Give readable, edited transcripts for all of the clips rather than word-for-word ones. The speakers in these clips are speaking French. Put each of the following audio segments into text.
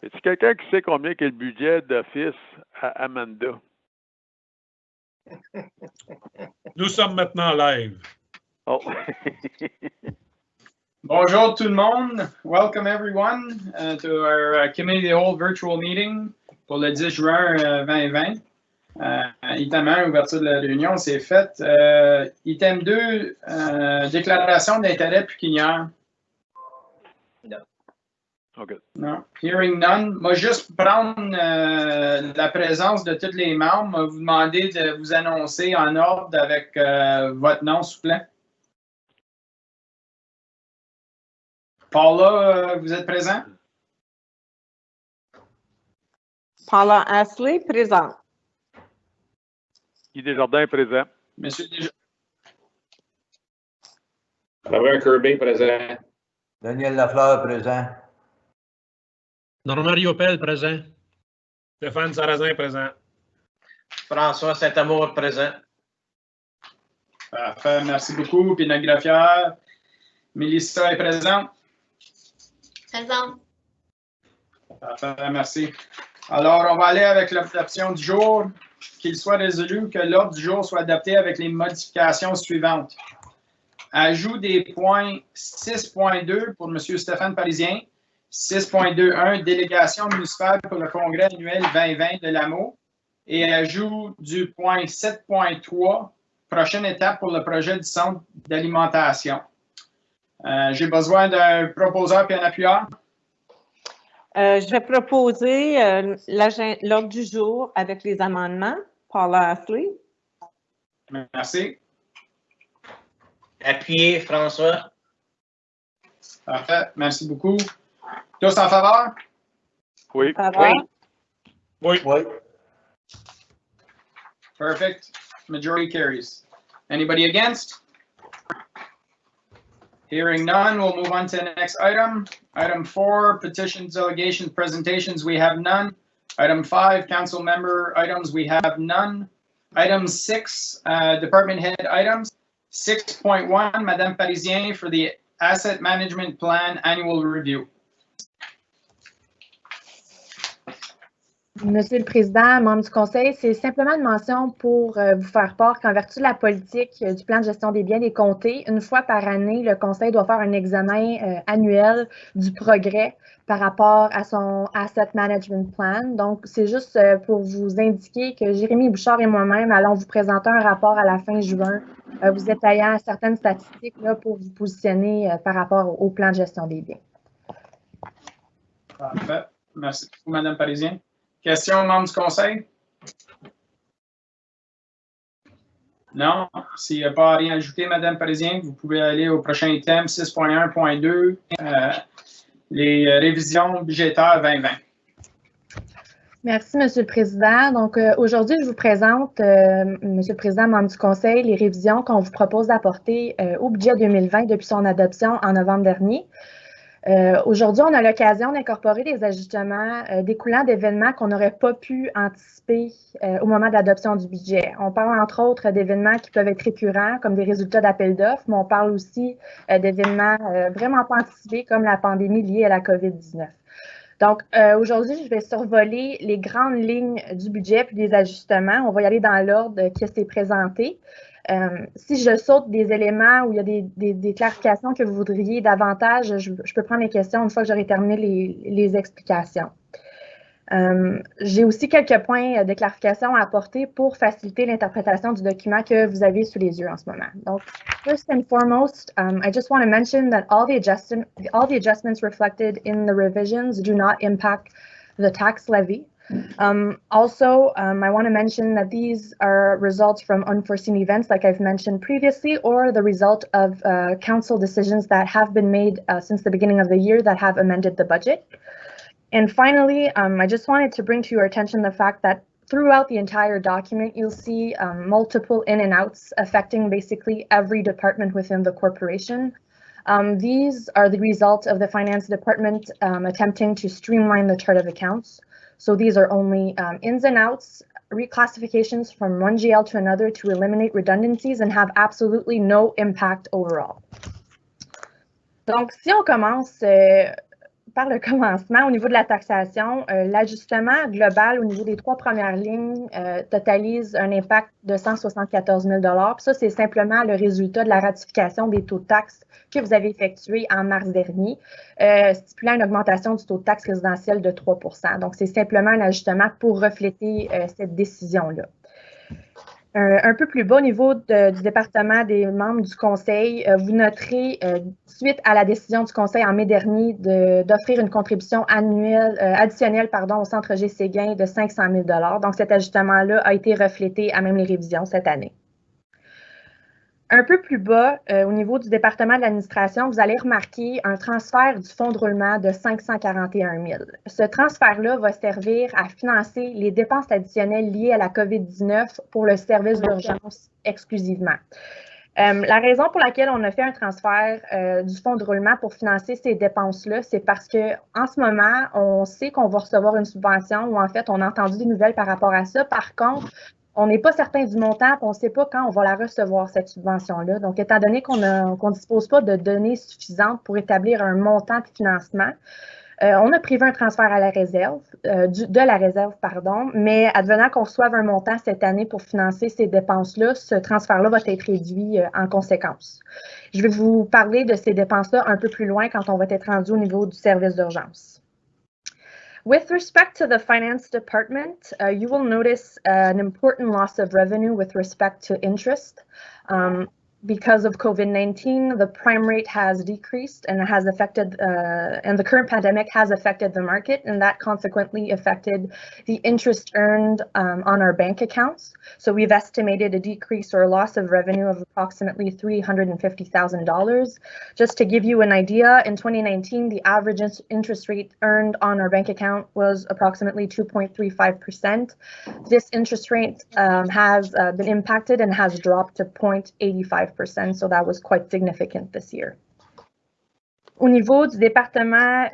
Est-ce quelqu'un qui sait combien est le budget d'office à Amanda? Nous sommes maintenant live. Oh. Bonjour tout le monde. Welcome everyone to our Committee of the Whole virtual meeting pour le 10 juin 2020. Item 1, ouverture de la réunion, c'est fait. Item 2, déclaration d'intérêt pécuniaire. Okay. Non. Hearing none. Moi, juste prendre la présence de tous les membres, vous demander de vous annoncer en ordre avec votre nom, s'il vous plaît. Paula, vous êtes présent? Paula Ashley, présent. Guy Desjardins est présent. Monsieur Desjardins. Robert Kirby, présent. Daniel Lafleur, présent. Normand Riopel, présent. Stéphane Sarrazin, présent. François Saint-Amour, présent. Parfait, merci beaucoup. Puis notre greffière, Mélissa est présente. Présent. Parfait, merci. Alors, on va aller avec l'adoption du jour. Qu'il soit résolu que l'ordre du jour soit adopté avec les modifications suivantes. Ajout des points 6.2 pour M. Stéphane Parisien, 6.21 délégation municipale pour le congrès annuel 2020 de l'AMO et ajout du point 7.3, prochaine étape pour le projet du centre d'alimentation. J'ai besoin d'un proposeur et un appuyeur. Je vais proposer l'ordre du jour avec les amendements. Paula Ashley. Merci. Appuyé, François. Parfait, merci beaucoup. Tous en faveur? Oui. Oui. Oui. Perfect. Majority carries. Anybody against? Hearing none, we'll move on to the next item. Item 4, petitions, delegations, presentations, we have none. Item 5, council member items, we have none. Item 6, department head items. 6.1, Madame Parisien for the Asset Management Plan Annual Review. Monsieur le Président, membres du Conseil, c'est simplement une mention pour vous faire part qu'en vertu de la politique du plan de gestion des biens des comtés, une fois par année, le Conseil doit faire un examen annuel du progrès par rapport à son Asset Management Plan. Donc, c'est juste pour vous indiquer que Jérémy Bouchard et moi-même allons vous présenter un rapport à la fin juin, vous étayant certaines statistiques là, pour vous positionner par rapport au plan de gestion des biens. Parfait. Merci beaucoup, Madame Parisien. Questions, membres du Conseil? Non? S'il n'y a pas rien à ajouter, Madame Parisien, vous pouvez aller au prochain item 6.1.2, les révisions budgétaires 2020. Merci, Monsieur le Président. Donc, aujourd'hui, je vous présente, Monsieur le Président, membre du Conseil, les révisions qu'on vous propose d'apporter au budget 2020 depuis son adoption en novembre dernier. Aujourd'hui, on a l'occasion d'incorporer des ajustements découlant d'événements qu'on n'aurait pas pu anticiper au moment de l'adoption du budget. On parle entre autres d'événements qui peuvent être récurrents, comme des résultats d'appel d'offres, mais on parle aussi d'événements vraiment pas anticipés, comme la pandémie liée à la COVID-19. Donc, aujourd'hui, je vais survoler les grandes lignes du budget puis des ajustements. On va y aller dans l'ordre qui s'est présenté. Si je saute des éléments où il y a des clarifications que vous voudriez davantage, je peux prendre les questions une fois que j'aurai terminé les explications. J'ai aussi quelques points de clarification à apporter pour faciliter l'interprétation du document que vous avez sous les yeux en ce moment. Donc, first and foremost, I just want to mention that all the adjustments reflected in the revisions do not impact the tax levy. Also, I want to mention that these are results from unforeseen events, like I've mentioned previously, or the result of council decisions that have been made since the beginning of the year that have amended the budget. And finally, I just wanted to bring to your attention the fact that throughout the entire document, you'll see multiple in and outs affecting basically every department within the corporation. These are the result of the finance department attempting to streamline the chart of accounts. So these are only ins and outs, reclassifications from one GL to another to eliminate redundancies and have absolutely no impact overall. Donc, si on commence par le commencement, au niveau de la taxation, l'ajustement global au niveau des 3 premières lignes totalise un impact de 174 000 $. Puis ça, c'est simplement le résultat de la ratification des taux de taxes que vous avez effectués en mars dernier, stipulant une augmentation du taux de taxe résidentielle de 3 %. Donc, c'est simplement un ajustement pour refléter cette décision-là. Un peu plus bas au niveau du département des membres du conseil, vous noterez, suite à la décision du conseil en mai dernier d'offrir une contribution additionnelle au Centre G. Séguin de 500 000 $. Donc, cet ajustement-là a été reflété à même les révisions cette année. Un peu plus bas, au niveau du département de l'administration, vous allez remarquer un transfert du fonds de roulement de 541 000 $. Ce transfert-là va servir à financer les dépenses additionnelles liées à la COVID-19 pour le service d'urgence exclusivement. La raison pour laquelle on a fait un transfert du fonds de roulement pour financer ces dépenses-là, c'est parce qu'en ce moment, on sait qu'on va recevoir une subvention ou en fait, on a entendu des nouvelles par rapport à ça. Par contre, on n'est pas certain du montant, on ne sait pas quand on va la recevoir, cette subvention-là. Donc, étant donné qu'on ne dispose pas de données suffisantes pour établir un montant de financement, on a prévu un transfert à la réserve, de la réserve, mais advenant qu'on reçoive un montant cette année pour financer ces dépenses-là, ce transfert-là va être réduit en conséquence. Je vais vous parler de ces dépenses-là un peu plus loin quand on va être rendu au niveau du service d'urgence. With respect to the finance department, you will notice an important loss of revenue with respect to interest. Because of COVID-19, the prime rate has decreased and has affected, and the current pandemic has affected the market, and that consequently affected the interest earned on our bank accounts. So we've estimated a decrease or loss of revenue of approximately $350,000. Just to give you an idea, in 2019, the average interest rate earned on our bank account was approximately 2.35%. This interest rate has been impacted and has dropped to 0.85%. So that was quite significant this year. Au niveau du département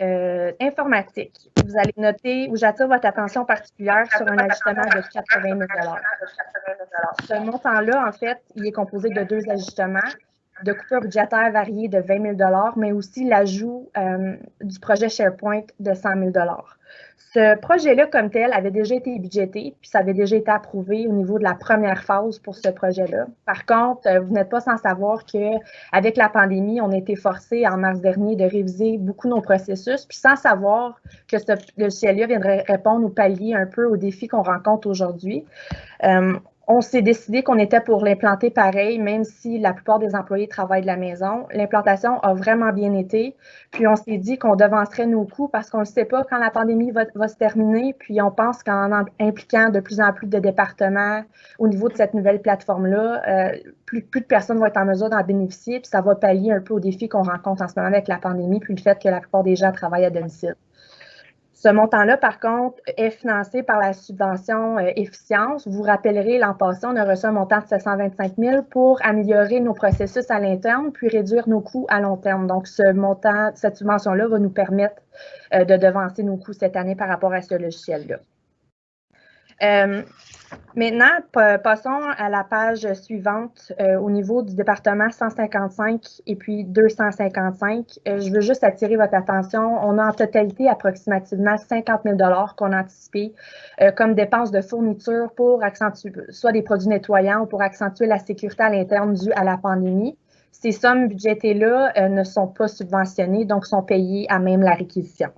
informatique, vous allez noter, où j'attire votre attention particulière sur un ajustement de 80 000 $. Ce montant-là, en fait, il est composé de 2 ajustements, de coupures budgétaires variées de 20 000 $, mais aussi l'ajout du projet SharePoint de 100 000 $. Ce projet-là, comme tel, avait déjà été budgété, puis ça avait déjà été approuvé au niveau de la première phase pour ce projet-là. Par contre, vous n'êtes pas sans savoir qu'avec la pandémie, on a été forcé en mars dernier de réviser beaucoup nos processus, puis sans savoir que ce logiciel-là viendrait répondre ou pallier un peu aux défis qu'on rencontre aujourd'hui. On s'est décidé qu'on était pour l'implanter pareil, même si la plupart des employés travaillent de la maison. L'implantation a vraiment bien été. Puis, on s'est dit qu'on devancerait nos coûts parce qu'on ne sait pas quand la pandémie va se terminer. Puis, on pense qu'en impliquant de plus en plus de départements au niveau de cette nouvelle plateforme-là, plus de personnes vont être en mesure d'en bénéficier. Puis, ça va pallier un peu aux défis qu'on rencontre en ce moment avec la pandémie, puis le fait que la plupart des gens travaillent à domicile. Ce montant-là, par contre, est financé par la subvention efficience. Vous vous rappellerez, l'an passé, on a reçu un montant de 725 000 pour améliorer nos processus à l'interne, puis réduire nos coûts à long terme. Donc, ce montant, cette subvention-là va nous permettre de devancer nos coûts cette année par rapport à ce logiciel-là. Maintenant, passons à la page suivante au niveau du département 155 et puis 255. Je veux juste attirer votre attention. On a en totalité approximativement 50 000 $ qu'on a anticipé comme dépenses de fourniture pour accentuer soit des produits nettoyants ou pour accentuer la sécurité à l'interne due à la pandémie. Ces sommes budgétées-là ne sont pas subventionnées, donc sont payées à même la réquisition.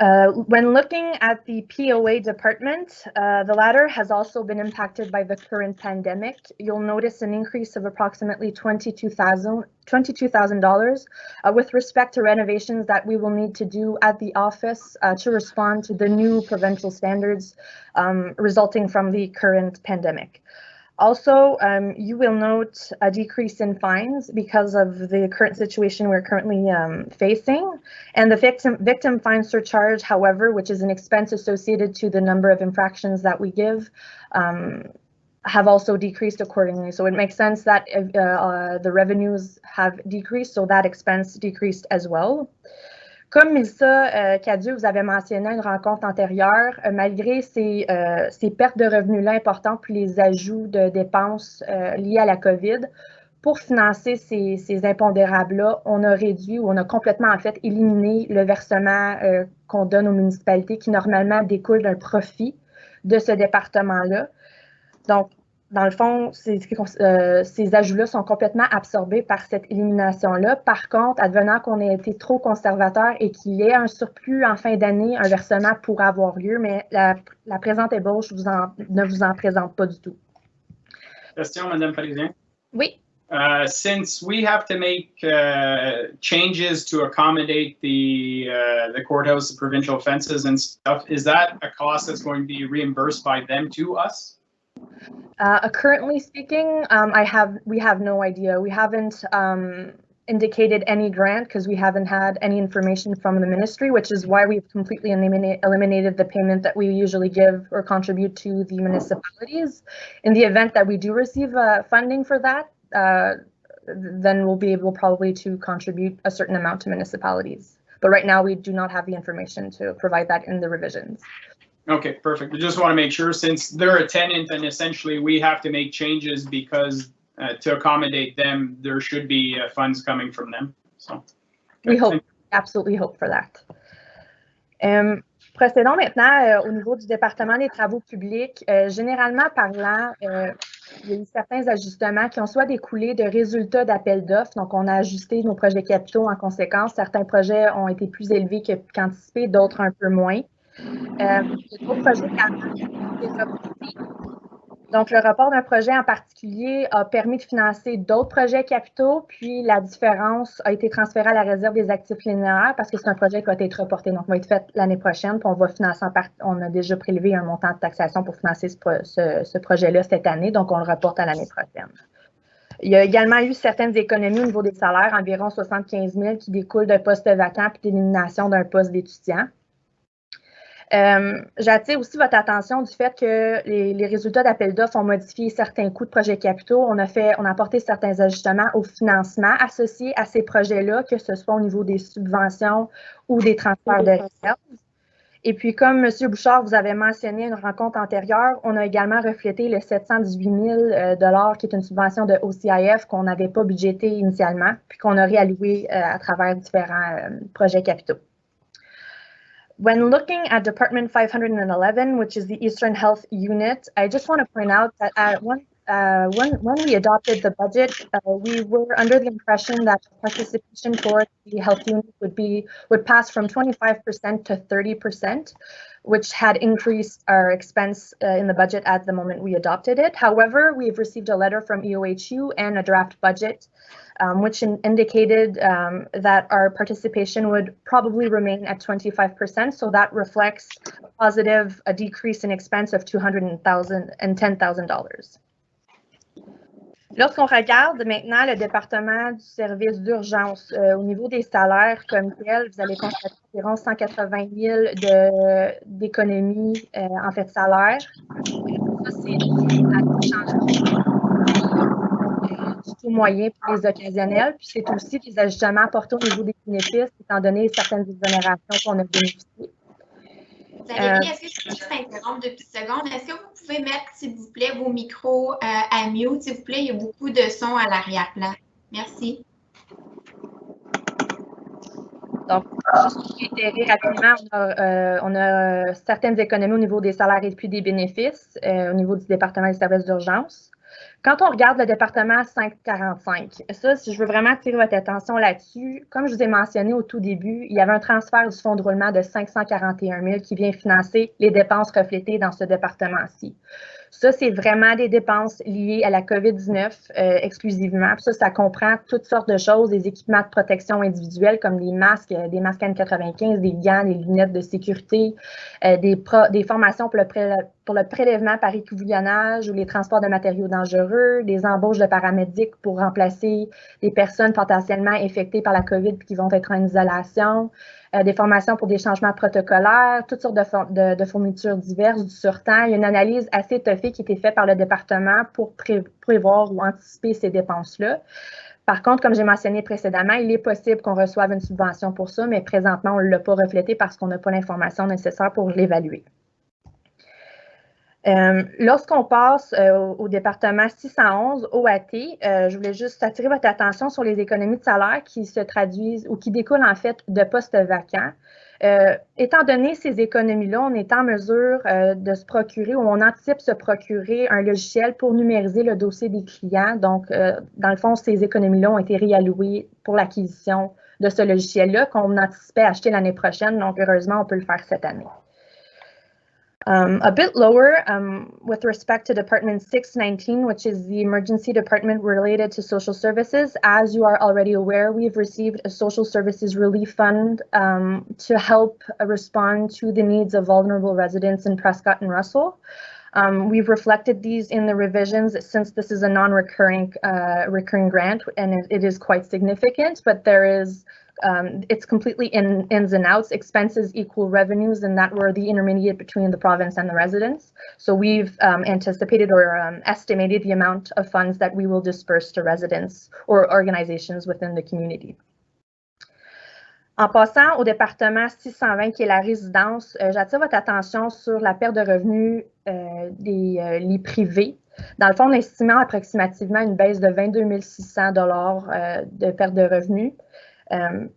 When looking at the POA department, the latter has also been impacted by the current pandemic. You'll notice an increase of approximately $22,000 with respect to renovations that we will need to do at the office to respond to the new provincial standards resulting from the current pandemic. Also, you will note a decrease in fines because of the current situation we're currently facing. And the victim fine surcharge, however, which is an expense associated to the number of infractions that we give, have also decreased accordingly. So it makes sense that the revenues have decreased, so that expense decreased as well. Comme Mélissa Cadieux vous avait mentionné à une rencontre antérieure, malgré ces pertes de revenus-là importantes puis les ajouts de dépenses liés à la COVID, pour financer ces impondérables-là, on a réduit ou on a complètement, en fait, éliminé le versement qu'on donne aux municipalités qui, normalement, découle d'un profit de ce département-là. Donc, dans le fond, ces ajouts-là sont complètement absorbés par cette élimination-là. Par contre, advenant qu'on ait été trop conservateur et qu'il y ait un surplus en fin d'année, un versement pourra avoir lieu, mais la présente ébauche ne vous en présente pas du tout. Question, Madame Parisien. Oui. Since we have to make changes to accommodate the courthouse, the provincial fences and stuff, is that a cost that's going to be reimbursed by them to us? Currently speaking, we have no idea. We haven't indicated any grant because we haven't had any information from the ministry, which is why we've completely eliminated the payment that we usually give or contribute to the municipalities. In the event that we do receive funding for that, then we'll be able probably to contribute a certain amount to municipalities. But right now we do not have the information to provide that in the revisions. Okay, perfect. We just want to make sure, since they're a tenant and essentially we have to make changes because to accommodate them, there should be funds coming from them. So we absolutely hope for that. Procédons maintenant au niveau du département des travaux publics. Généralement parlant, il y a eu certains ajustements qui ont soit découlé de résultats d'appels d'offres. Donc, on a ajusté nos projets capitaux en conséquence. Certains projets ont été plus élevés qu'anticipés, d'autres un peu moins. D'autres projets également ont été reportés. Donc, le report d'un projet en particulier a permis de financer d'autres projets capitaux, puis la différence a été transférée à la réserve des actifs linéaires parce que c'est un projet qui va être reporté. Donc, il va être fait l'année prochaine, puis on va financer on a déjà prélevé un montant de taxation pour financer ce projet-là cette année, donc on le reporte à l'année prochaine. Il y a également eu certaines économies au niveau des salaires, environ 75 000 qui découlent d'un poste vacant puis d'élimination d'un poste d'étudiant. J'attire aussi votre attention du fait que les résultats d'appel d'offres ont modifié certains coûts de projets capitaux. On a apporté certains ajustements au financement associés à ces projets-là, que ce soit au niveau des subventions ou des transferts de réserves. Et puis, comme M. Bouchard vous avait mentionné une rencontre antérieure, on a également reflété le 718 000 qui est une subvention de OCIF qu'on n'avait pas budgété initialement, puis qu'on a réalloué à travers différents projets capitaux. When looking at Department 511, which is the Eastern Health Unit, I just want to point out that when we adopted the budget, we were under the impression that participation for the health unit would pass from 25% to 30%, which had increased our expense in the budget at the moment we adopted it. However, we've received a letter from EOHU and a draft budget which indicated that our participation would probably remain at 25%. So that reflects a decrease in expense of $210,000. Lorsqu'on regarde maintenant le département du service d'urgence, au niveau des salaires comme tel, vous allez constater environ 180 000 d'économies en fait salaire. Ça, c'est un changement du taux moyen pour les occasionnels. Puis c'est aussi des ajustements apportés au niveau des bénéfices, étant donné certaines exonérations qu'on a bénéficiées. Valérie, est-ce que je peux juste interrompre 2 petites secondes? Est-ce que vous pouvez mettre, s'il vous plaît, vos micros à mute, s'il vous plaît? Il y a beaucoup de sons à l'arrière-plan. Merci. Donc, juste pour réitérer rapidement, on a certaines économies au niveau des salaires et puis des bénéfices au niveau du département des services d'urgence. Quand on regarde le département 545, ça, si je veux vraiment attirer votre attention là-dessus, comme je vous ai mentionné au tout début, il y avait un transfert du fonds de roulement de 541 000 qui vient financer les dépenses reflétées dans ce département-ci. Ça, c'est vraiment des dépenses liées à la COVID-19 exclusivement. Puis ça comprend toutes sortes de choses, des équipements de protection individuels comme des masques N95, des gants, des lunettes de sécurité, des formations pour le prélèvement par écouvillonnage ou les transports de matériaux dangereux, des embauches de paramédics pour remplacer des personnes potentiellement infectées par la COVID puis qui vont être en isolation, des formations pour des changements protocolaires, toutes sortes de fournitures diverses, du surtemps. Il y a une analyse assez étoffée qui a été faite par le département pour prévoir ou anticiper ces dépenses-là. Par contre, comme j'ai mentionné précédemment, il est possible qu'on reçoive une subvention pour ça, mais présentement, on ne l'a pas reflété parce qu'on n'a pas l'information nécessaire pour l'évaluer. Lorsqu'on passe au département 611, OAT, je voulais juste attirer votre attention sur les économies de salaire qui se traduisent ou qui découlent en fait de postes vacants. Étant donné ces économies-là, on est en mesure de se procurer ou on anticipe se procurer un logiciel pour numériser le dossier des clients. Donc, dans le fond, ces économies-là ont été réallouées pour l'acquisition de ce logiciel-là qu'on anticipait acheter l'année prochaine. Donc, heureusement, on peut le faire cette année. A bit lower with respect to Department 619, which is the emergency department related to social services. As you are already aware, we've received a social services relief fund to help respond to the needs of vulnerable residents in Prescott and Russell. We've reflected these in the revisions since this is a non-recurring recurring grant, and it is quite significant, but there is it's completely ins and outs. Expenses equal revenues, and that were the intermediate between the province and the residents. So we've anticipated or estimated the amount of funds that we will disperse to residents or organizations within the community. En passant au département 620, qui est la résidence, j'attire votre attention sur la perte de revenus des lits privés. Dans le fond, on estimait approximativement une baisse de 22 600 $ de perte de revenus.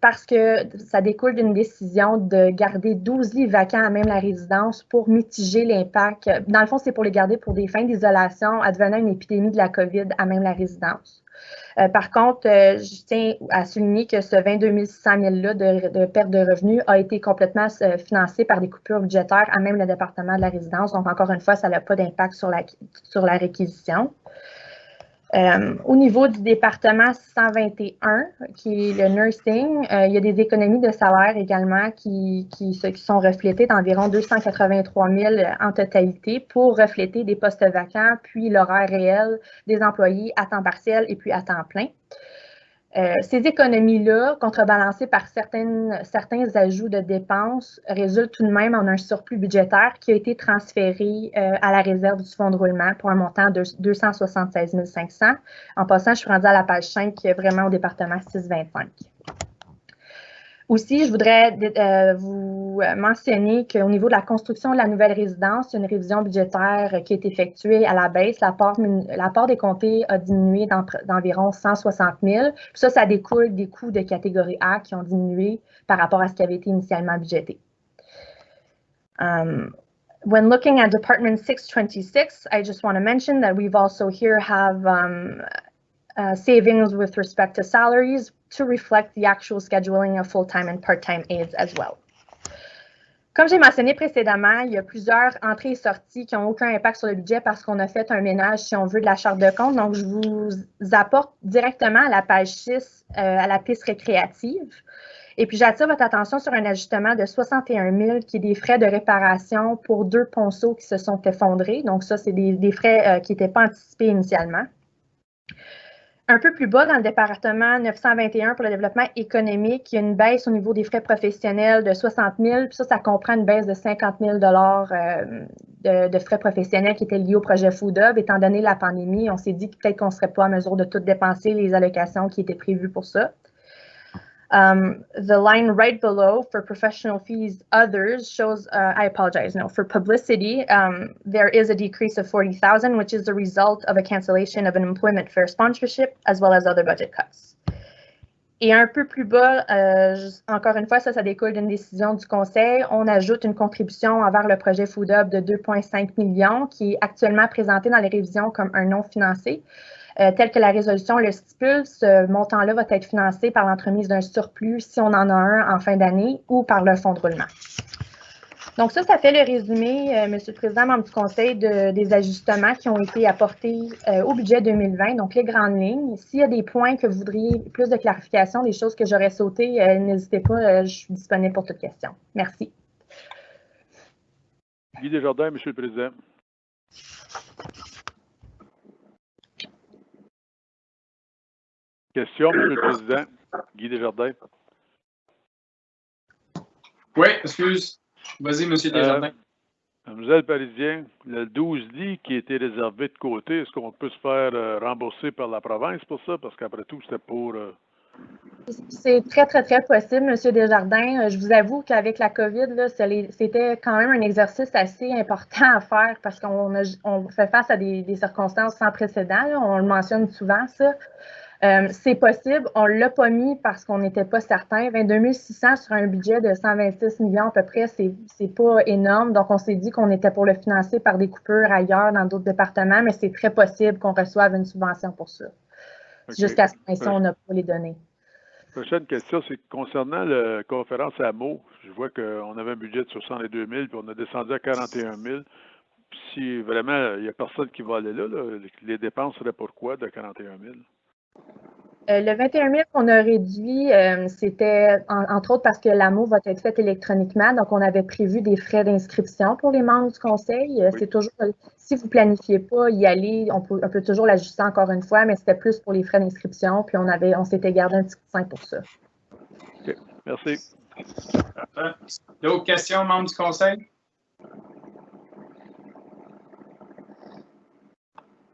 Parce que ça découle d'une décision de garder 12 lits vacants à même la résidence pour mitiger l'impact. Dans le fond, c'est pour les garder pour des fins d'isolation advenant une épidémie de la COVID à même la résidence. Par contre, je tiens à souligner que ce 22 600 000-là de perte de revenus a été complètement financé par des coupures budgétaires à même le département de la résidence. Donc, encore une fois, ça n'a pas d'impact sur la réquisition. Au niveau du département 621, qui est le nursing, il y a des économies de salaire également qui sont reflétées d'environ 283 000 en totalité pour refléter des postes vacants, puis l'horaire réel des employés à temps partiel et puis à temps plein. Ces économies-là, contrebalancées par certains ajouts de dépenses, résultent tout de même en un surplus budgétaire qui a été transféré à la réserve du fonds de roulement pour un montant de 276 500. En passant, je suis rendue à la page 5, vraiment au département 625. Aussi, je voudrais vous mentionner qu'au niveau de la construction de la nouvelle résidence, il y a une révision budgétaire qui est effectuée à la baisse. La part des comtés a diminué d'environ 160 000. Ça découle des coûts de catégorie A qui ont diminué par rapport à ce qui avait été initialement budgété. When looking at Department 626, I just want to mention that we've also here have savings with respect to salaries to reflect the actual scheduling of full-time and part-time aides as well. Comme j'ai mentionné précédemment, il y a plusieurs entrées et sorties qui n'ont aucun impact sur le budget parce qu'on a fait un ménage, si on veut, de la charte de compte. Donc, je vous apporte directement à la page 6, à la piste récréative. Et puis, j'attire votre attention sur un ajustement de 61 000 qui est des frais de réparation pour 2 ponceaux qui se sont effondrés. Donc, ça, c'est des frais qui n'étaient pas anticipés initialement. Un peu plus bas, dans le département 921 pour le développement économique, il y a une baisse au niveau des frais professionnels de 60 000. Puis ça comprend une baisse de 50 000 $ de frais professionnels qui étaient liés au projet Food Hub. Étant donné la pandémie, on s'est dit que peut-être qu'on ne serait pas en mesure de tout dépenser les allocations qui étaient prévues pour ça. The line right below for professional fees, others shows, I apologize, no, for publicity, there is a decrease of 40,000, which is the result of a cancellation of an employment fair sponsorship, as well as other budget cuts. Et un peu plus bas, encore une fois, ça découle d'une décision du Conseil. On ajoute une contribution envers le projet Food Hub de 2,5 millions qui est actuellement présenté dans les révisions comme un non financé. Tel que la résolution le stipule, ce montant-là va être financé par l'entremise d'un surplus si on en a un en fin d'année ou par le fonds de roulement. Donc ça fait le résumé, M. le Président, membre du Conseil, des ajustements qui ont été apportés au budget 2020, donc les grandes lignes. S'il y a des points que vous voudriez plus de clarification, des choses que j'aurais sautées, n'hésitez pas, je suis disponible pour toute question. Merci. Guy Desjardins, M. le Président. Question, M. le Président. Guy Desjardins. Oui, excuse. Vas-y, M. Desjardins. Mademoiselle Parisien, le 12 lits qui a été réservé de côté, est-ce qu'on peut se faire rembourser par la province pour ça? Parce qu'après tout, c'était pour C'est très, très, très possible, M. Desjardins. Je vous avoue qu'avec la COVID, là, c'était quand même un exercice assez important à faire parce qu'on fait face à des circonstances sans précédent. Là. On le mentionne souvent, ça. C'est possible. On ne l'a pas mis parce qu'on n'était pas certain. 22 600 sur un budget de 126 millions à peu près, c'est pas énorme. Donc, on s'est dit qu'on était pour le financer par des coupures ailleurs dans d'autres départements, mais c'est très possible qu'on reçoive une subvention pour ça. OK. Jusqu'à ce moment-ci, on n'a pas les données. Prochaine question, c'est concernant la conférence à Meaux. Je vois qu'on avait un budget de 62 000, puis on a descendu à 41 000. Puis si vraiment il n'y a personne qui va aller là, les dépenses seraient pourquoi de 41 000? Le 21 000 qu'on a réduit, c'était entre autres parce que l'AMO va être fait électroniquement. Donc, on avait prévu des frais d'inscription pour les membres du conseil. Oui. C'est toujours, si vous ne planifiez pas y aller, on peut toujours l'ajuster encore une fois, mais c'était plus pour les frais d'inscription. Puis on s'était gardé un petit coussin pour ça. OK. Merci. D'autres questions, membres du conseil?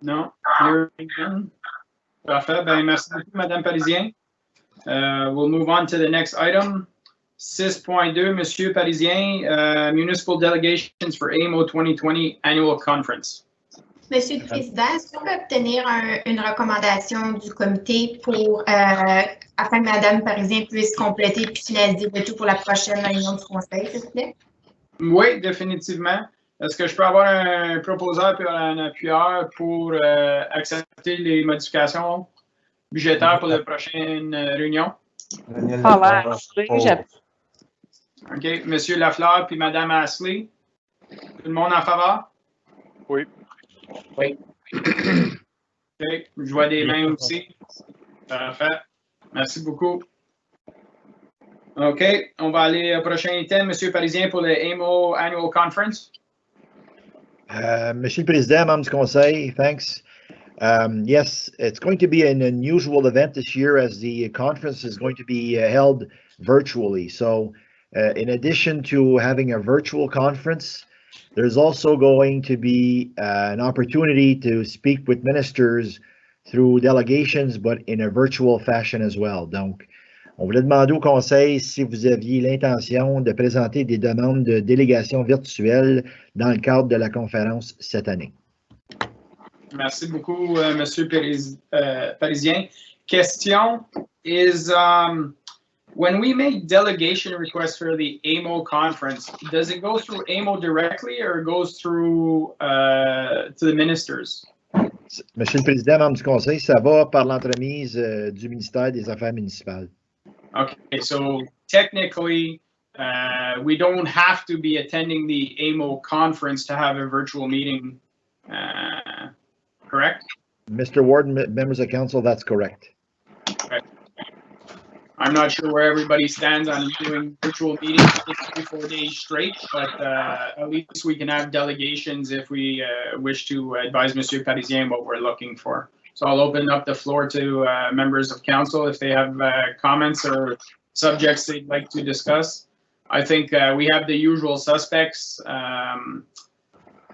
Non? Parfait. Ben, merci beaucoup, Mme Parisien. We'll move on to the next item. 6.2, Monsieur Parisien, Municipal Delegations for AMO 2020 Annual Conference. Monsieur le Président, est-ce qu'on peut obtenir une recommandation du comité pour afin que Mme Parisien puisse compléter et finaliser le tout pour la prochaine réunion du conseil, s'il vous plaît? Oui, définitivement. Est-ce que je peux avoir un proposeur et un appuyeur pour accepter les modifications budgétaires pour la prochaine réunion? OK. Monsieur Lafleur puis Mme Ashley. Tout le monde en faveur? Oui. Oui. OK. Je vois des mains aussi. Parfait. Merci beaucoup. OK. On va aller au prochain item, Monsieur Parisien, pour le AMO Annual Conference. Monsieur le Président, membres du Conseil, thanks. Yes, it's going to be an unusual event this year as the conference is going to be held virtually. So in addition to having a virtual conference, there's also going to be an opportunity to speak with ministers through delegations, but in a virtual fashion as well. Donc, on voulait demander au Conseil si vous aviez l'intention de présenter des demandes de délégation virtuelle dans le cadre de la conférence cette année. Merci beaucoup, Monsieur Parisien. Question is, when we make delegation requests for the AMO conference, does it go through AMO directly or goes through to the ministers? Monsieur le Président, membre du Conseil, ça va par l'entremise du ministère des Affaires municipales. Okay, so technically, we don't have to be attending the AMO conference to have a virtual meeting, correct? Mr. Warden, members of council, that's correct. Okay. I'm not sure where everybody stands on doing virtual meetings 3-4 days straight, but at least we can have delegations if we wish to advise Monsieur Parisien what we're looking for. So I'll open up the floor to members of council if they have comments or subjects they'd like to discuss. I think we have the usual suspects.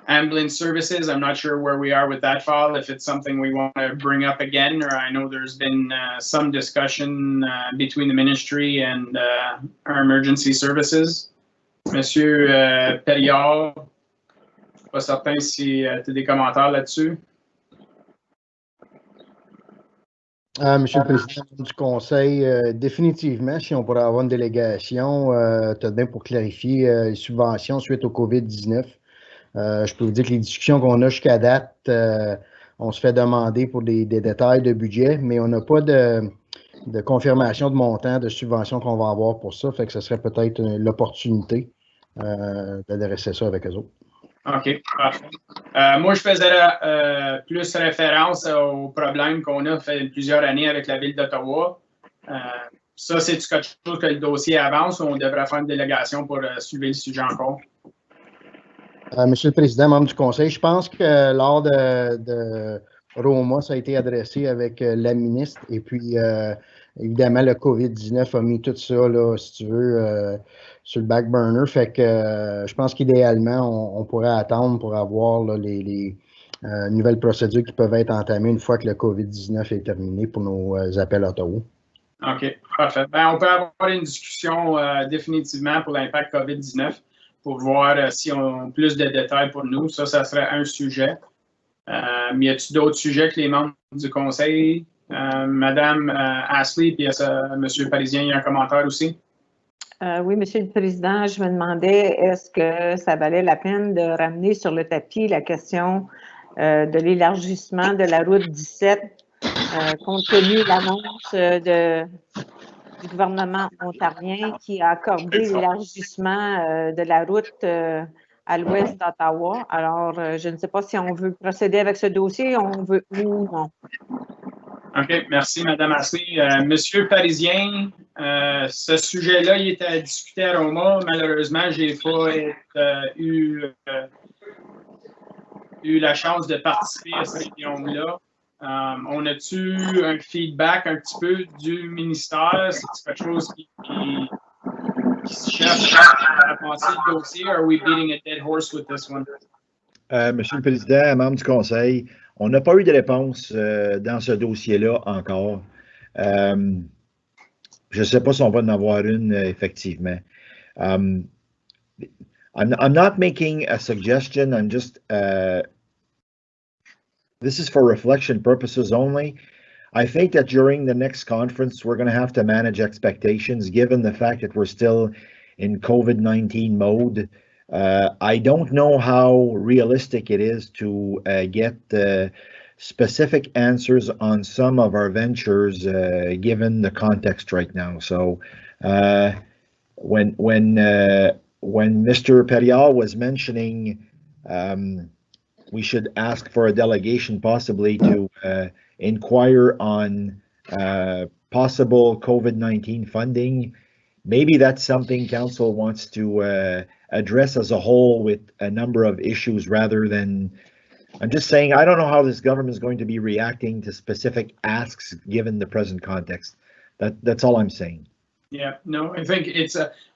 Ambulance services, I'm not sure where we are with that file, if it's something we want to bring up again, or I know there's been some discussion between the ministry and our emergency services. Monsieur Perriard, pas certain si tu as des commentaires là-dessus. Monsieur le Président du Conseil, définitivement, si on pourrait avoir une délégation, peut-être bien pour clarifier les subventions suite au COVID-19. Je peux vous dire que les discussions qu'on a jusqu'à date, on se fait demander pour des détails de budget, mais on n'a pas de confirmation de montant de subvention qu'on va avoir pour ça. Fait que ce serait peut-être l'opportunité d'adresser ça avec eux autres. OK, parfait. Moi, je faisais plus référence aux problèmes qu'on a fait plusieurs années avec la Ville d'Ottawa. Ça, c'est-tu quelque chose que le dossier avance ou on devrait faire une délégation pour soulever le sujet encore? Monsieur le Président, membre du Conseil, je pense que lors de Roma, ça a été adressé avec la ministre et puis évidemment, le COVID-19 a mis tout ça, là, si tu veux, sur le back burner. Fait que je pense qu'idéalement, on pourrait attendre pour avoir là, les nouvelles procédures qui peuvent être entamées une fois que le COVID-19 est terminé pour nos appels à Ottawa. OK, parfait. Ben, on peut avoir une discussion définitivement pour l'impact COVID-19 pour voir si on a plus de détails pour nous. Ça serait un sujet. Mais y a-t-il d'autres sujets que les membres du conseil? Madame Ashley, puis Monsieur Parisien, il y a un commentaire aussi? Oui, Monsieur le Président, je me demandais, est-ce que ça valait la peine de ramener sur le tapis la question de l'élargissement de la route 17, compte tenu de l'annonce du gouvernement ontarien qui a accordé l'élargissement de la route à l'ouest d'Ottawa. Alors, je ne sais pas si on veut procéder avec ce dossier, on veut ou non. OK, merci, Mme Ashley. Monsieur Parisien, ce sujet-là, il était discuté à Roma. Malheureusement, je n'ai pas eu la chance de participer à cette réunion-là. On a-tu un feedback un petit peu du ministère? C'est quelque chose qui se cherche à passer le dossier? Are we beating a dead horse with this one? Monsieur le Président, membre du Conseil, on n'a pas eu de réponse dans ce dossier-là encore. Je ne sais pas si on va en avoir une, effectivement. I'm not making a suggestion. I'm just, this is for reflection purposes only. I think that during the next conference, we're going to have to manage expectations given the fact that we're still in COVID-19 mode. I don't know how realistic it is to get specific answers on some of our ventures given the context right now. So when Mr. Perial was mentioning we should ask for a delegation possibly to inquire on possible COVID-19 funding, maybe that's something council wants to address as a whole with a number of issues rather than, I'm just saying, I don't know how this government is going to be reacting to specific asks given the present context. That's all I'm saying. Yeah, no, I think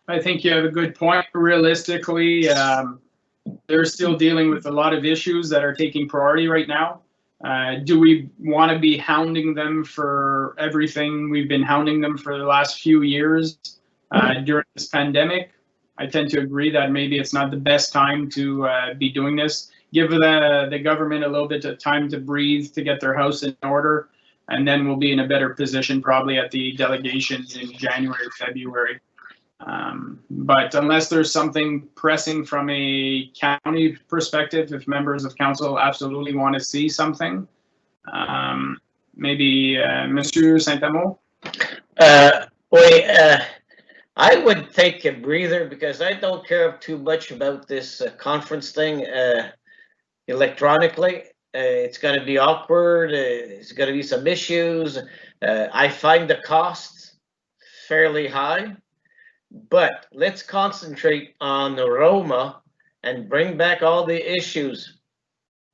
I think you have a good point. Realistically, they're still dealing with a lot of issues that are taking priority right now. Do we want to be hounding them for everything we've been hounding them for the last few years during this pandemic? I tend to agree that maybe it's not the best time to be doing this. Give the government a little bit of time to breathe, to get their house in order, and then we'll be in a better position probably at the delegations in January or February. But unless there's something pressing from a county perspective, if members of council absolutely want to see something, maybe Monsieur Saint-Amour? I would take a breather because I don't care too much about this conference thing electronically. It's going to be awkward. It's going to be some issues. I find the costs fairly high, but let's concentrate on the Roma and bring back all the issues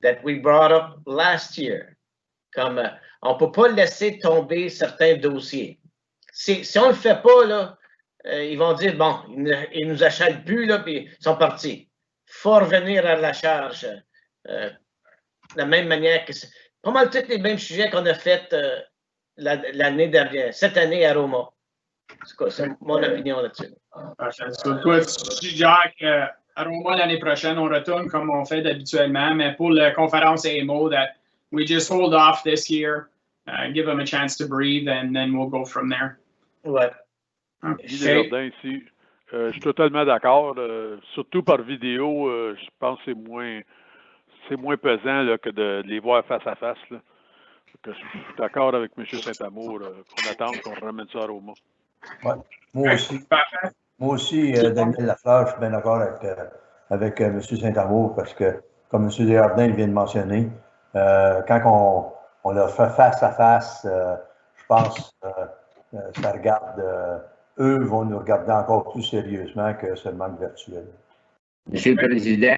that we brought up last year. Comme on peut pas laisser tomber certains dossiers. Si on le fait pas là, ils vont dire bon, ils nous achètent plus là, puis ils sont partis. Faut revenir à la charge. De la même manière que c'est pas mal tous les mêmes sujets qu'on a fait l'année dernière, cette année à Roma. C'est mon opinion là-dessus. Toi, tu suggères qu'à Roma l'année prochaine, on retourne comme on fait habituellement, mais pour la conférence AMO, that we just hold off this year, give them a chance to breathe, and then we'll go from there. Ouais. Guy Desjardins ici. Je suis totalement d'accord. Surtout par vidéo, je pense que c'est moins pesant là, que de les voir face à face. Là. Je suis d'accord avec M. Saint-Amour qu'on attende qu'on ramène ça à Roma. Ouais. Moi aussi, Daniel Lafleur, je suis bien d'accord avec M. Saint-Amour parce que, comme M. Desjardins vient de mentionner, quand on leur fait face à face, je pense que ça regarde, eux vont nous regarder encore plus sérieusement que seulement le virtuel. Monsieur le Président,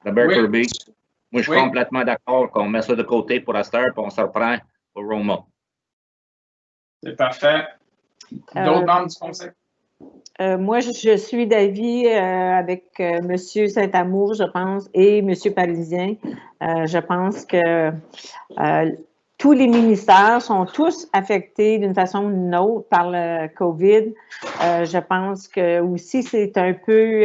Robert Kirby, moi je suis complètement d'accord qu'on met ça de côté pour la star et on se reprend au Roma. C'est parfait. D'autres membres du conseil? Moi, je suis d'avis avec M. Saint-Amour, je pense, et M. Parisien. Je pense que tous les ministères sont tous affectés d'une façon ou d'une autre par le COVID. Je pense que aussi c'est un peu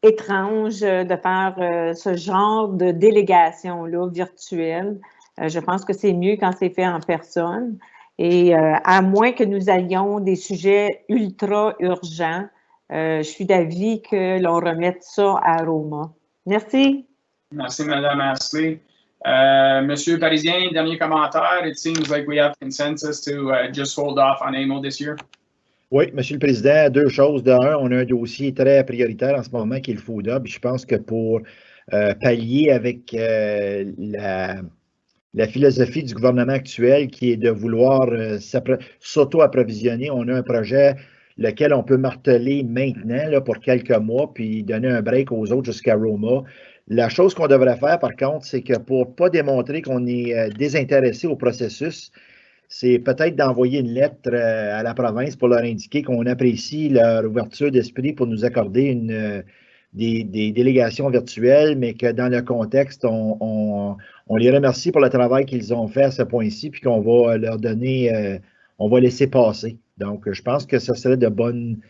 étrange de faire ce genre de délégation-là virtuelle. Je pense que c'est mieux quand c'est fait en personne. Et à moins que nous ayons des sujets ultra urgents, je suis d'avis que l'on remette ça à Roma. Merci. Merci, Mme Ashley. Monsieur Parisien, dernier commentaire. It seems like we have consensus to just hold off on AMO this year. Oui, Monsieur le Président, deux choses. D'un, on a un dossier très prioritaire en ce moment qui est le FODA. Puis je pense que pour pallier avec la philosophie du gouvernement actuel qui est de vouloir s'auto-approvisionner, on a un projet lequel on peut marteler maintenant là, pour quelques mois, puis donner un break aux autres jusqu'à Roma. La chose qu'on devrait faire, par contre, c'est que pour ne pas démontrer qu'on est désintéressé au processus, c'est peut-être d'envoyer une lettre à la province pour leur indiquer qu'on apprécie leur ouverture d'esprit pour nous accorder des délégations virtuelles, mais que dans le contexte, on les remercie pour le travail qu'ils ont fait à ce point-ci, puis qu'on va leur donner, on va laisser passer. Donc, je pense que ce serait de bonne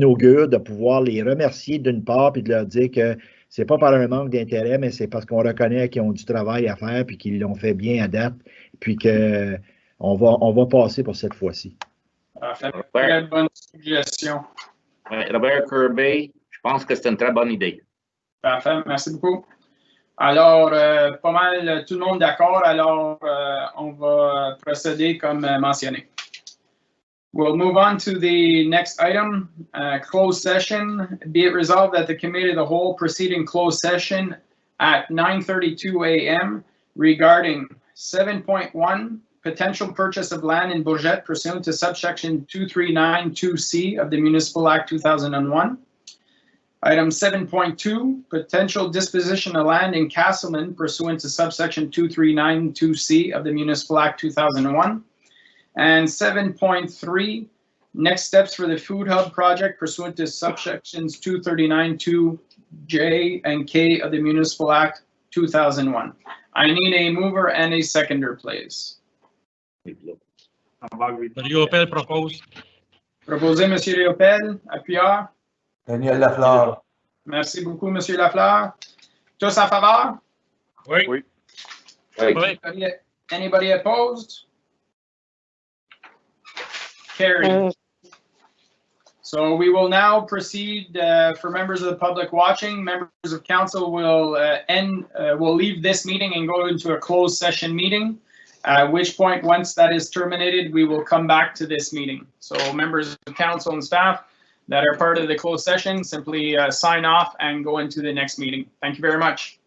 augure de pouvoir les remercier d'une part, puis de leur dire que c'est pas par un manque d'intérêt, mais c'est parce qu'on reconnaît qu'ils ont du travail à faire, puis qu'ils l'ont fait bien à date, puis qu'on va passer pour cette fois-ci. Très bonne suggestion. Robert Kirby, je pense que c'est une très bonne idée. Parfait, merci beaucoup. Alors, pas mal tout le monde d'accord, alors on va procéder comme mentionné. We'll move on to the next item, closed session. Be it resolved that the Committee of the Whole proceed in closed session at 9:32 a.m. regarding 7.1, potential purchase of land in Bourget pursuant to subsection 2392C of the Municipal Act 2001. Item 7.2, potential disposition of land in Castleman pursuant to subsection 2392C of the Municipal Act 2001. And 7.3, next steps for the Food Hub project pursuant to subsections 2392J and K of the Municipal Act 2001. I need a mover and a seconder, please. Riopel propose. Proposé, M. Riopel. Appuyeur. Daniel Lafleur. Merci beaucoup, M. Lafleur. Tous en faveur? Oui. Oui. Oui. Anybody opposed? Carried. So we will now proceed for members of the public watching. Members of council will leave this meeting and go into a closed session meeting. At which point, once that is terminated, we will come back to this meeting. So members of council and staff that are part of the closed session, simply sign off and go into the next meeting. Thank you very much.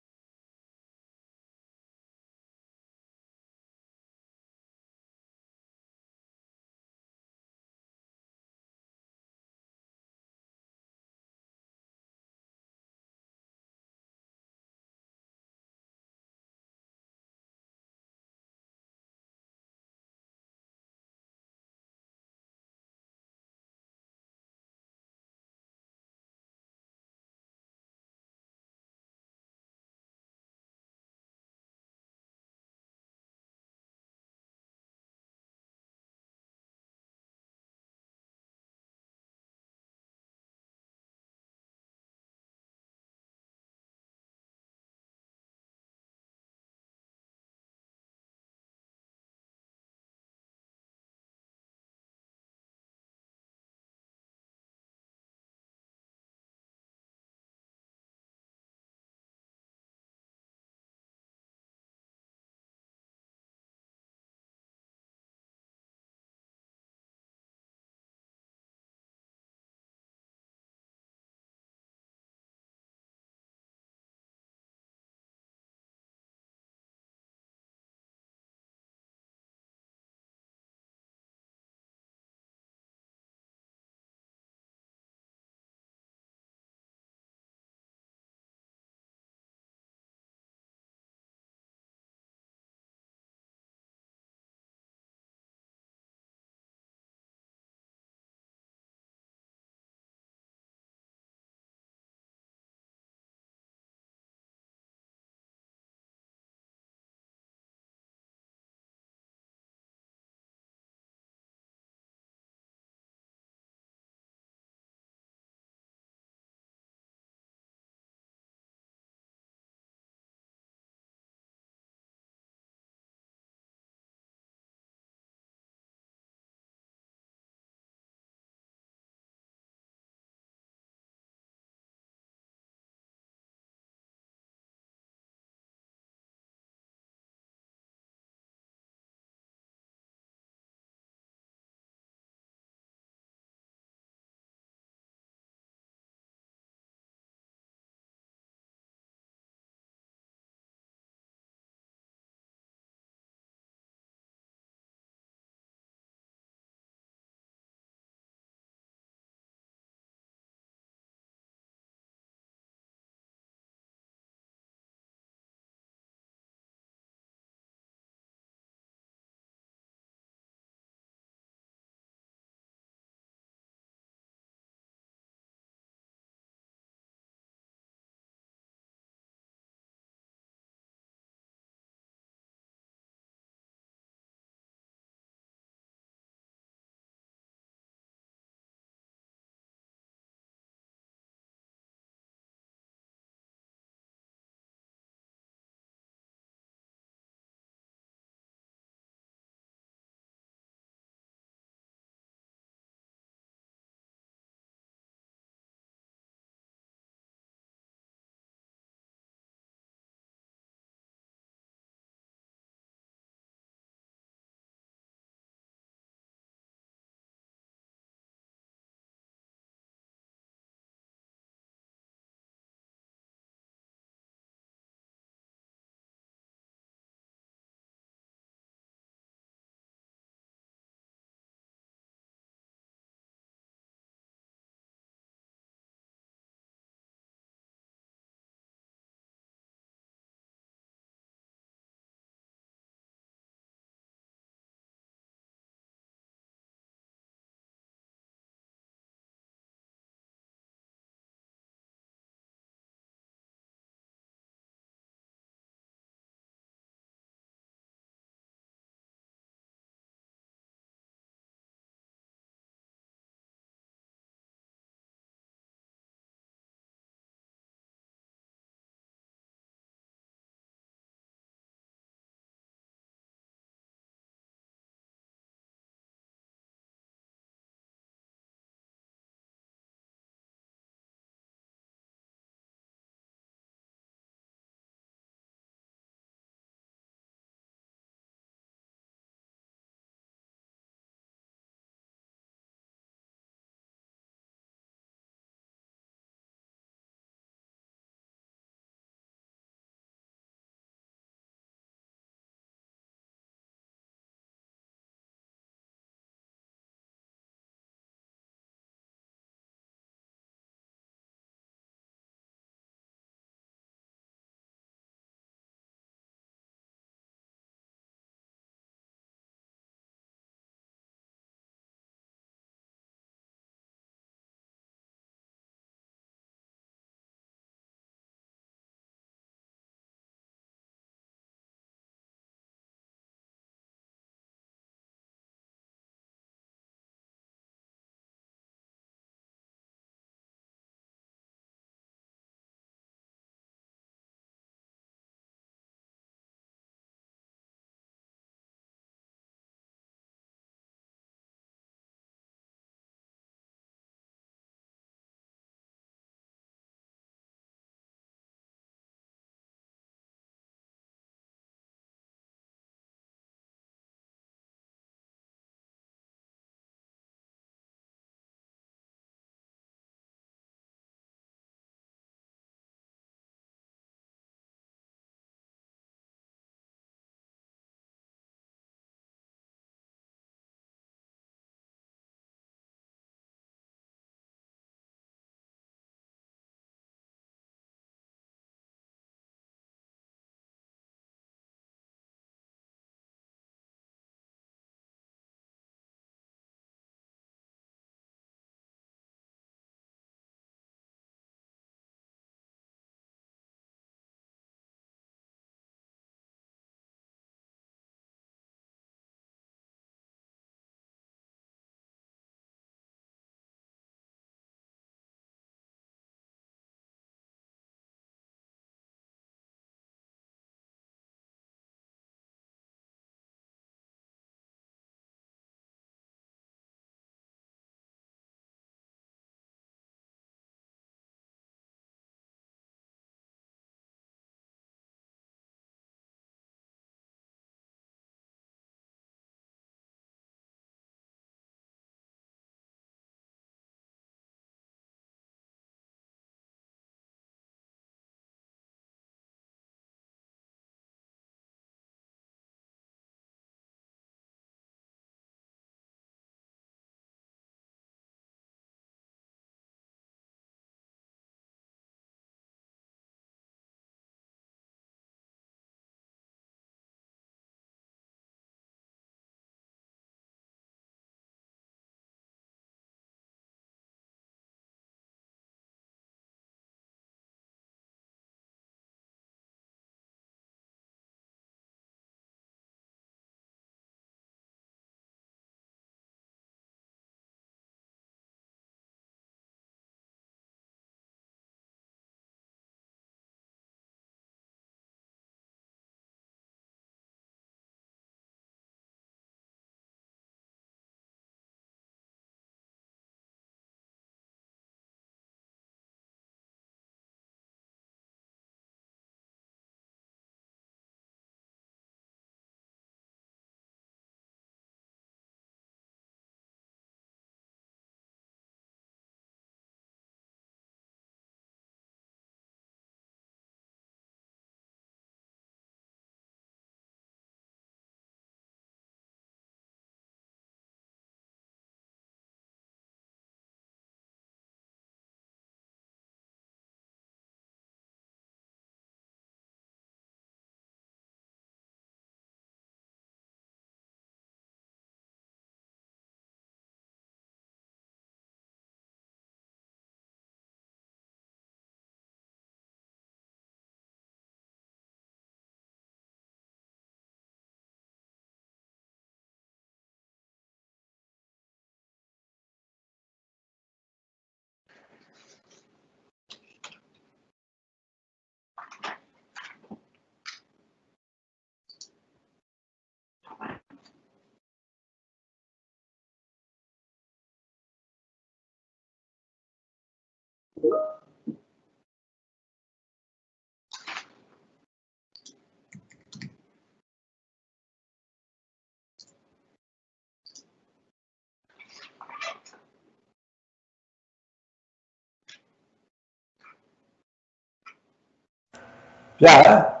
Pierre?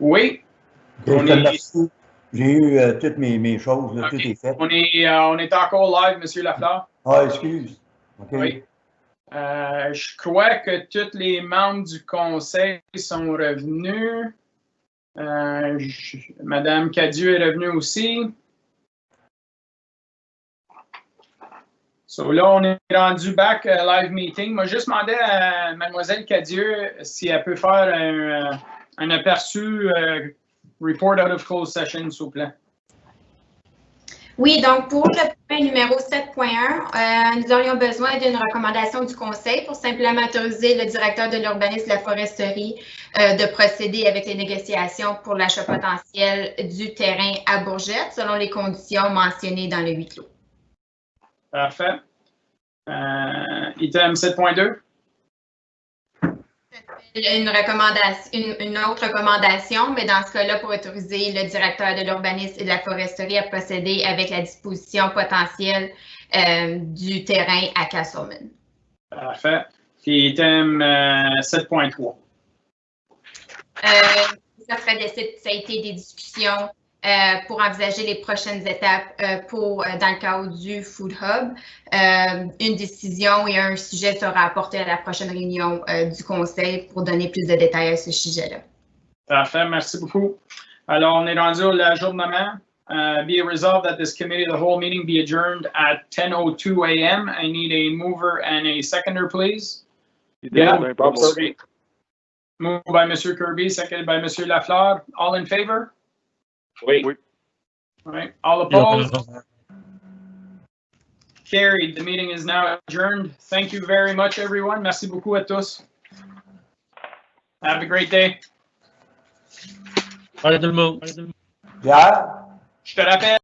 Oui. J'ai eu toutes mes choses, là, Okay. tout est fait. On est encore live, M. Lafleur. Ah, excuse. OK. Oui. Je crois que tous les membres du conseil sont revenus. Madame Cadieux est revenue aussi. So là, on est rendu back live meeting. Moi, juste demandé à Mademoiselle Cadieux si elle peut faire un aperçu report out of closed session, s'il vous plaît. Oui, donc pour le point numéro 7.1, nous aurions besoin d'une recommandation du conseil pour simplement autoriser le directeur de l'urbanisme de la foresterie de procéder avec les négociations pour l'achat potentiel du terrain à Bourgette selon les conditions mentionnées dans le huis clos. Parfait. Item 7.2. Une autre recommandation, mais dans ce cas-là, pour autoriser le directeur de l'urbanisme et de la foresterie à procéder avec la disposition potentielle du terrain à Castleman. Parfait. Puis item 7.3. Ça a été des discussions pour envisager les prochaines étapes dans le cadre du Food Hub. Une décision et un sujet sera apporté à la prochaine réunion du conseil pour donner plus de détails à ce sujet-là. Parfait, merci beaucoup. Alors, on est rendu à l'ajournement. Be it resolved that this committee of the whole meeting be adjourned at 10:02 a.m. I need a mover and a seconder, please. Yeah, Bob Kirby. Moved by Mr. Kirby, seconded by Mr. Lafleur. All in favor? Oui. All right. All opposed? Carried. The meeting is now adjourned. Thank you very much, everyone. Merci beaucoup à tous. Have a great day. Bye tout le monde. Pierre? Je te rappelle.